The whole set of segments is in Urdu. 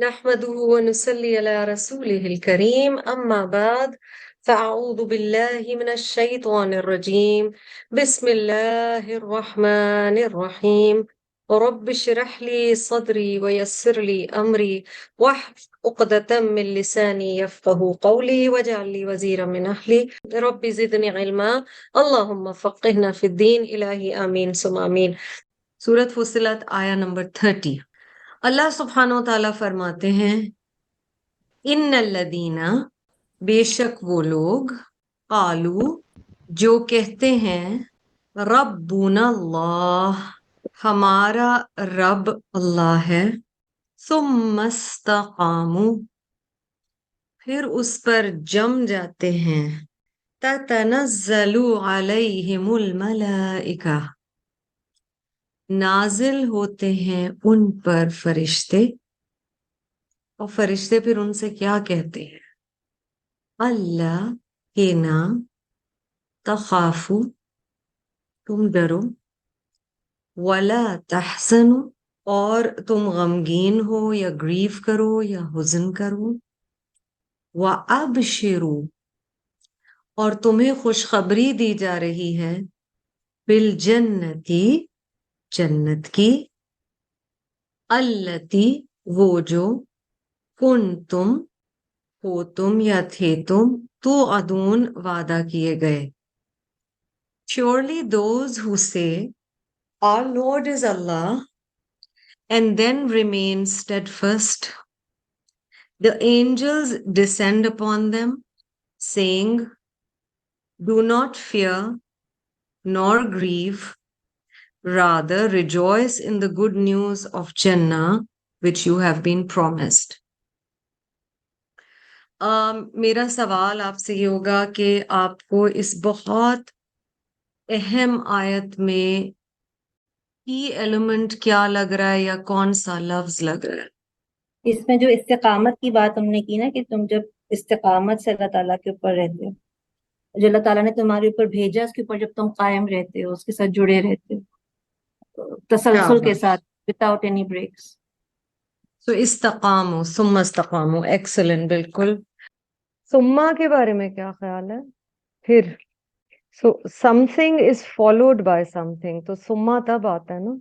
نحمده ونصلي على رسوله الكريم أما بعد فأعوذ بالله من الشيطان الرجيم بسم الله الرحمن الرحيم رب اشرح لي صدري ويسر لي أمري واحلل عقدة من لساني يفقه قولي واجعل لي وزيرا من أهلي رب زدني علما اللهم فقهنا في الدين إلهي آمين ثم آمين. سورة فصلت آیہ نمبر 30. اللہ سبحانہ و تعالیٰ فرماتے ہیں ان الذین، بے شک وہ لوگ، قالو، جو کہتے ہیں ربنا اللہ، ہمارا رب اللہ ہے، ثم استقاموا، پھر اس پر جم جاتے ہیں، تتنزل علیہم الملائکہ، نازل ہوتے ہیں ان پر فرشتے، اور فرشتے پھر ان سے کیا کہتے ہیں؟ اللہ کے نام، تخافو، تم ڈرو، ولا تحزنوا، اور تم غمگین ہو یا گریف کرو یا حزن کرو، وابشروا، اور تمہیں خوشخبری دی جا رہی ہے، بالجنتی، جنت کی، التی، وہ جو، کنتم، ہو تم یا تھے تم، توعدون، وعدہ کیے گئے. Surely those who say, Our Lord is Allah, and then remain steadfast, the angels descend upon them, saying, Do not fear nor grieve, rather rejoice in the good news of Jannah, which you have been promised. میرا سوال آپ سے یہ ہوگا کہ آپ کو اس بہت اہم آیت میں کی ایلیمنٹ کیا لگ رہا ہے یا کون سا لفظ لگ رہا ہے؟ اس میں جو استقامت کی بات ہم نے کی نا، کہ تم جب استقامت سے اللہ تعالیٰ کے اوپر رہتے ہو، جو اللہ تعالیٰ نے تمہارے اوپر بھیجا اس کے اوپر جب تم قائم رہتے ہو، اس کے ساتھ جڑے رہتے ہو کیا تسلسل کے بات. ساتھ، without any breaks. سو استقامو، ثم استقامو، ایکسلنٹ. بالکل. ثم کے بارے میں کیا خیال ہے؟ پھر so something is followed by something, تو ثم تب آتا ہے نا،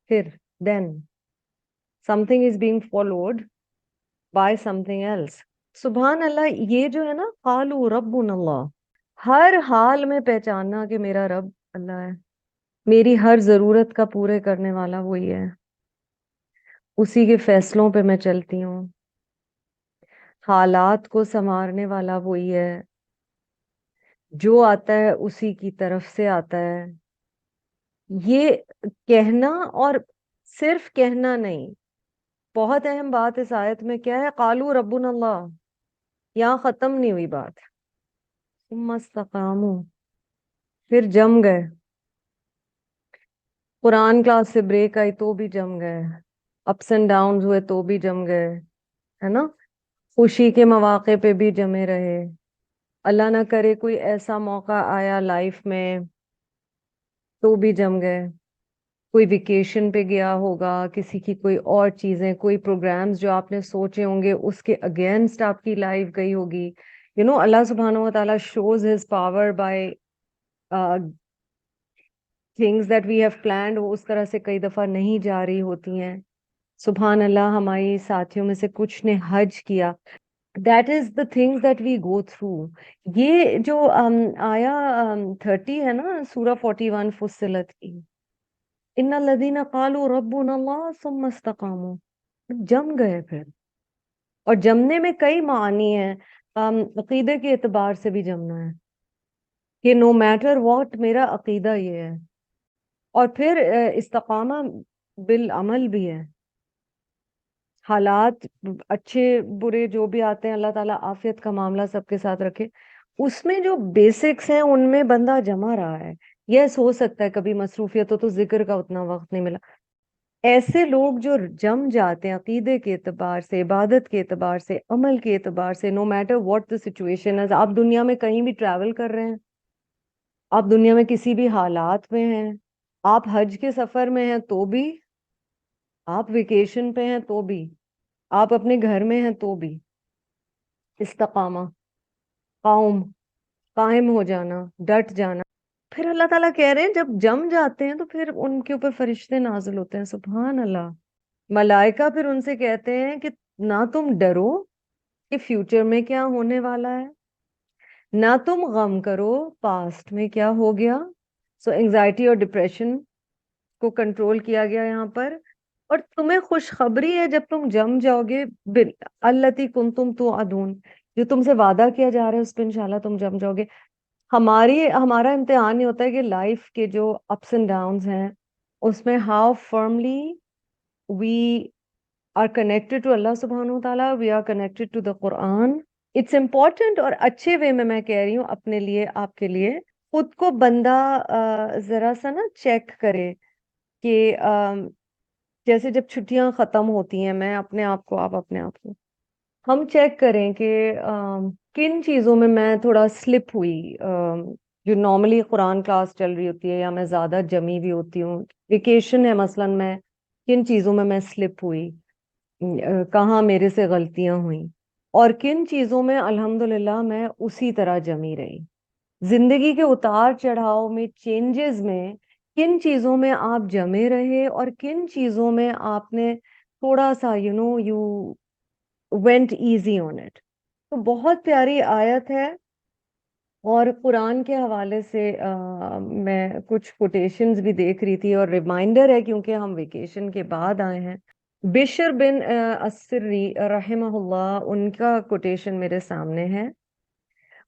پھر، then something is being followed by something else. سبحان اللہ. یہ جو ہے نا، قالوا ربنا اللہ، ہر حال میں پہچاننا کہ میرا رب اللہ ہے، میری ہر ضرورت کا پورے کرنے والا وہی ہے، اسی کے فیصلوں پہ میں چلتی ہوں، حالات کو سنوارنے والا وہی ہے، جو آتا ہے اسی کی طرف سے آتا ہے. یہ کہنا، اور صرف کہنا نہیں، بہت اہم بات اس آیت میں کیا ہے؟ قالوا ربنا اللہ، یہاں ختم نہیں ہوئی بات. ثم استقاموا، پھر جم گئے. قرآن کلاس سے بریک آئی تو بھی جم گئے، اپس اینڈ ڈاؤنز ہوئے تو بھی جم گئے، ہے نا؟ خوشی کے مواقع پہ بھی جمے رہے. اللہ نہ کرے کوئی ایسا موقع آیا لائف میں تو بھی جم گئے. کوئی ویکیشن پہ گیا ہوگا، کسی کی کوئی اور چیزیں، کوئی پروگرامز جو آپ نے سوچے ہوں گے اس کے اگینسٹ آپ کی لائف گئی ہوگی. اللہ سبحانہ و تعالیٰ shows his power by things that we have planned, وہ اس طرح سے کئی دفعہ نہیں جا رہی ہوتی ہیں. سبحان اللہ. ہماری ساتھیوں میں سے کچھ نے حج کیا. That is the things that we go through. یہ جو آیا 30 ہے نا سورہ 41 فصلت کی، ان الذین قالوا ربنا اللہ ثم استقاموا، جم گئے پھر. اور جمنے میں کئی معنی ہیں. عقیدے کے اعتبار سے بھی جمنا ہے کہ نو میٹر واٹ میرا عقیدہ یہ ہے. اور پھر استقامہ بالعمل بھی ہے. حالات اچھے برے جو بھی آتے ہیں، اللہ تعالیٰ عافیت کا معاملہ سب کے ساتھ رکھے، اس میں جو بیسکس ہیں ان میں بندہ جمع رہا ہے. یس ہو سکتا ہے کبھی مصروفیت ہو تو ذکر کا اتنا وقت نہیں ملا. ایسے لوگ جو جم جاتے ہیں عقیدے کے اعتبار سے، عبادت کے اعتبار سے، عمل کے اعتبار سے، no matter what the situation ہے. آپ دنیا میں کہیں بھی ٹریول کر رہے ہیں، آپ دنیا میں کسی بھی حالات میں ہیں، آپ حج کے سفر میں ہیں تو بھی، آپ ویکیشن پہ ہیں تو بھی، آپ اپنے گھر میں ہیں تو بھی استقامہ، قوم، قائم ہو جانا، ڈٹ جانا. پھر اللہ تعالیٰ کہہ رہے ہیں جب جم جاتے ہیں تو پھر ان کے اوپر فرشتے نازل ہوتے ہیں. سبحان اللہ. ملائکہ پھر ان سے کہتے ہیں کہ نہ تم ڈرو کہ فیوچر میں کیا ہونے والا ہے، نہ تم غم کرو پاسٹ میں کیا ہو گیا. سو انگزائٹی اور ڈپریشن کو کنٹرول کیا گیا یہاں پر. اور تمہیں خوشخبری ہے جب تم جم جاؤ گے التی کنتم توعدون، جو تم سے وعدہ کیا جا رہا ہے اس پہ انشاءاللہ تم جم جاؤ گے. ہمارا امتحان یہ ہوتا ہے کہ لائف کے جو اپس اینڈ ڈاؤنز ہیں اس میں how firmly we are connected to اللہ سبحانہ و تعالیٰ، we are connected to the قرآن. اٹس امپورٹنٹ، اور اچھے وے میں کہہ رہی ہوں اپنے لیے، آپ کے لیے. خود کو بندہ ذرا سا نا چیک کرے کہ جیسے جب چھٹیاں ختم ہوتی ہیں، میں اپنے آپ کو، آپ اپنے آپ کو، ہم چیک کریں کہ کن چیزوں میں تھوڑا سلپ ہوئی. جو نارملی قرآن کلاس چل رہی ہوتی ہے یا میں زیادہ جمی ہوئی ہوتی ہوں، ویکیشن ہے مثلاً، میں کن چیزوں میں سلپ ہوئی، کہاں میرے سے غلطیاں ہوئیں، اور کن چیزوں میں الحمدللہ میں اسی طرح جمی رہی. زندگی کے اتار چڑھاؤ میں، چینجز میں، کن چیزوں میں آپ جمے رہے اور کن چیزوں میں آپ نے تھوڑا سا you went easy on it. تو بہت پیاری آیت ہے. اور قرآن کے حوالے سے میں کچھ کوٹیشنز بھی دیکھ رہی تھی، اور ریمائنڈر ہے کیونکہ ہم ویکیشن کے بعد آئے ہیں. بشر بن السری رحمہ اللہ، ان کا کوٹیشن میرے سامنے ہے.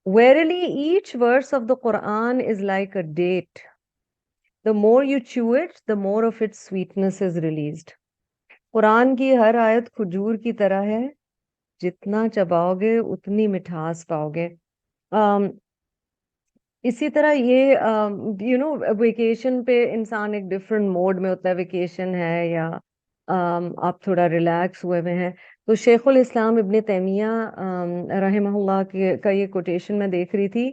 Verily each verse of the Quran is like a date. The more you chew it, the more of its sweetness is released. قرآن کی ہر آیت کھجور کی طرح ہے، جتنا چباؤ گے اتنی مٹھاس پاؤ گے. اسی طرح یہ ویکیشن پہ انسان ایک ڈفرینٹ موڈ میں ہوتا ہے. ویکیشن ہے یا آپ تھوڑا ریلیکس ہوئے ہوئے ہیں، تو شیخ الاسلام ابن تیمیہ رحمہ اللہ کا یہ کوٹیشن میں دیکھ رہی تھی.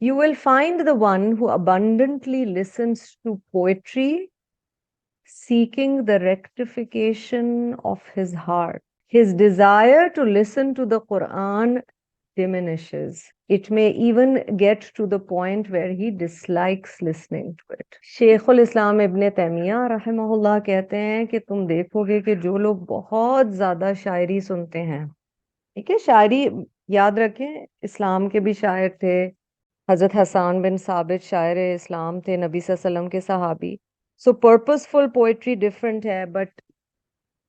You will find the one who abundantly listens to poetry, seeking the rectification of his heart. His desire to listen to the Quran diminishes. It may even get to the point where he dislikes listening to it. شیخ الاسلام ابن تیمیہ رحمہ اللہ کہتے ہیں کہ تم دیکھو گے کہ جو لوگ بہت زیادہ شاعری سنتے ہیں، ٹھیک ہے، شاعری یاد رکھیں اسلام کے بھی شاعر تھے. حضرت حسان بن ثابت شاعر اسلام تھے، نبی صلی اللہ علیہ وسلم کے صحابی. سو پرپسفل پوئٹری ڈفرنٹ ہے، but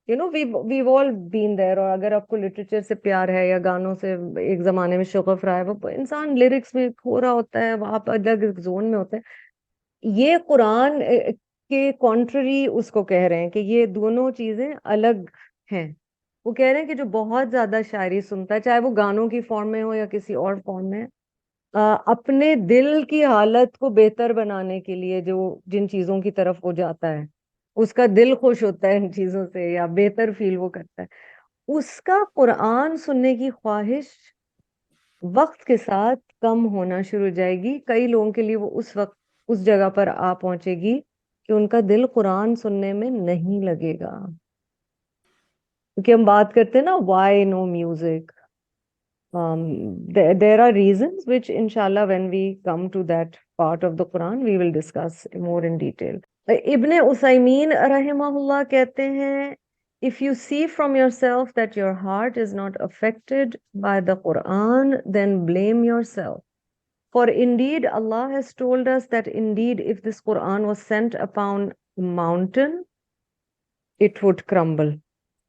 we've all been there. اور اگر آپ کو لٹریچر سے پیار ہے یا گانوں سے ایک زمانے میں شغف رہا ہے، وہ انسان لیرکس میں کھو رہا ہوتا ہے، وہاں پر الگ زون میں ہوتا ہے. یہ قرآن کے کانٹرری اس کو کہہ رہے ہیں کہ یہ دونوں چیزیں الگ ہیں. وہ کہہ رہے ہیں کہ جو بہت زیادہ شاعری سنتا ہے، چاہے وہ گانوں کی فارم میں ہو یا کسی اور فارم میں، اپنے دل کی حالت کو بہتر بنانے کے لیے جن چیزوں کی طرف وہ جاتا ہے، اس کا دل خوش ہوتا ہے ان چیزوں سے یا بہتر فیل وہ کرتا ہے، اس کا قرآن سننے کی خواہش وقت کے ساتھ کم ہونا شروع ہو جائے گی. کئی لوگوں کے لیے وہ اس وقت اس جگہ پر آ پہنچے گی کہ ان کا دل قرآن سننے میں نہیں لگے گا. کیونکہ ہم بات کرتے ہیں نا why no music. There are reasons which inshallah when we come to that part of the Quran we will discuss more in detail. ابن عثیمین رحمہ اللہ کہتے ہیں if you see from yourself that your heart is not affected by the Quran, then blame yourself. For indeed Allah has told us that indeed if this Quran was sent upon a mountain, it would crumble.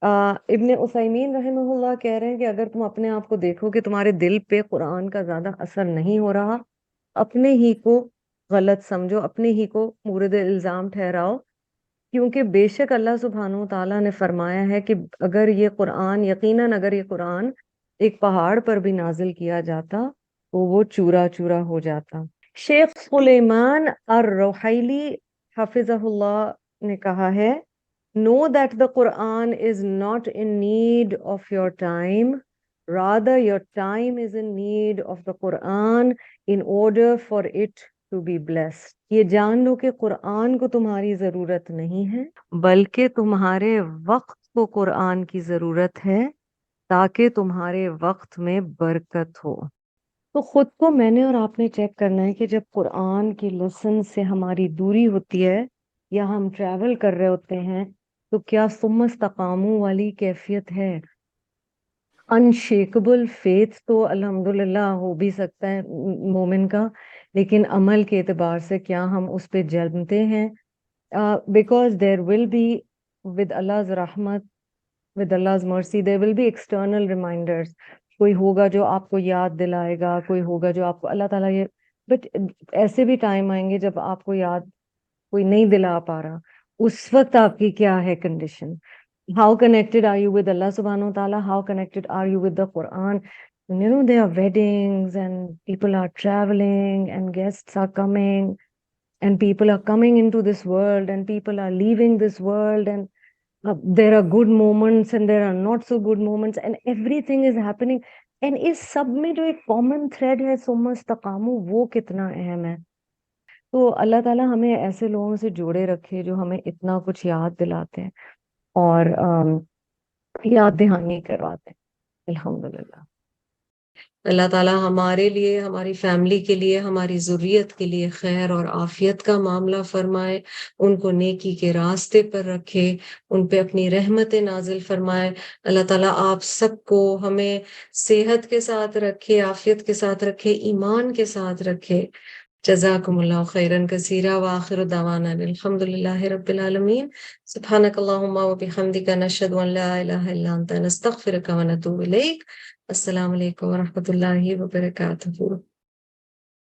ابن عثیمین رحمہ اللہ کہہ رہے ہیں کہ اگر تم اپنے آپ کو دیکھو کہ تمہارے دل پہ قرآن کا زیادہ اثر نہیں ہو رہا، اپنے ہی کو غلط سمجھو، اپنے ہی کو مورد الزام ٹھہراؤ. کیونکہ بے شک اللہ سبحانہ و تعالیٰ نے فرمایا ہے کہ اگر یہ قرآن، یقیناً اگر یہ قرآن ایک پہاڑ پر بھی نازل کیا جاتا تو وہ چورا چورا ہو جاتا. شیخ سلیمان الروحیلی حفظہ اللہ نے کہا ہے know that the Quran is not in need of your time, rather your time is in need of the Quran in order for it to be blessed. یہ جان لو کہ قرآن کو تمہاری ضرورت نہیں ہے بلکہ تمہارے وقت کو قرآن کی ضرورت ہے تاکہ تمہارے وقت میں برکت ہو. تو خود کو میں نے اور آپ نے چیک کرنا ہے کہ جب قرآن کی لیسن سے ہماری دوری ہوتی ہے یا ہم ٹریول کر رہے ہوتے ہیں تو کیا ثم استقاموا والی کیفیت ہے. انشیکبل فیتھ تو الحمدللہ ہو بھی سکتا ہے مومن کا، لیکن عمل کے اعتبار سے کیا ہم اس پہ جمتے ہیں؟ Because there will be with Allah's رحمت، with Allah's mercy there will be external reminders. کوئی ہوگا جو آپ کو یاد دلائے گا، کوئی ہوگا جو آپ کو اللہ تعالیٰ یہ، بٹ ایسے بھی ٹائم آئیں گے جب آپ کو یاد کوئی نہیں دلا پا رہا. اس وقت آپ کی کیا ہے condition? How connected are you with Allah subhanahu wa ta'ala? How connected are you with the Quran? And you know, there are weddings and people are traveling and guests are coming and people are coming into this world and people are leaving this world and there are good moments and there are not so good moments and everything is happening. And اس سب میں جو ایک common thread ہے ثم استقاموا، وہ کتنا اہم ہے. تو اللہ تعالیٰ ہمیں ایسے لوگوں سے جوڑے رکھے جو ہمیں اتنا کچھ یاد دلاتے ہیں اور یاد دہانی کرواتے ہیں. الحمدللہ. اللہ تعالیٰ ہمارے لیے، ہماری فیملی کے لیے، ہماری ذریت کے لیے خیر اور عافیت کا معاملہ فرمائے، ان کو نیکی کے راستے پر رکھے، ان پہ اپنی رحمت نازل فرمائے. اللہ تعالیٰ آپ سب کو ہمیں صحت کے ساتھ رکھے، عافیت کے ساتھ رکھے، ایمان کے ساتھ رکھے. جزاکم اللہ خیرن کثیرا وآخر دعوانا الحمد للہ رب العالمین. سبحانک اللہم وبحمدک نشہد ان لا الہ الا انت نستغفرک ونتوب الیک. السلام علیکم ورحمۃ اللہ وبرکاتہ.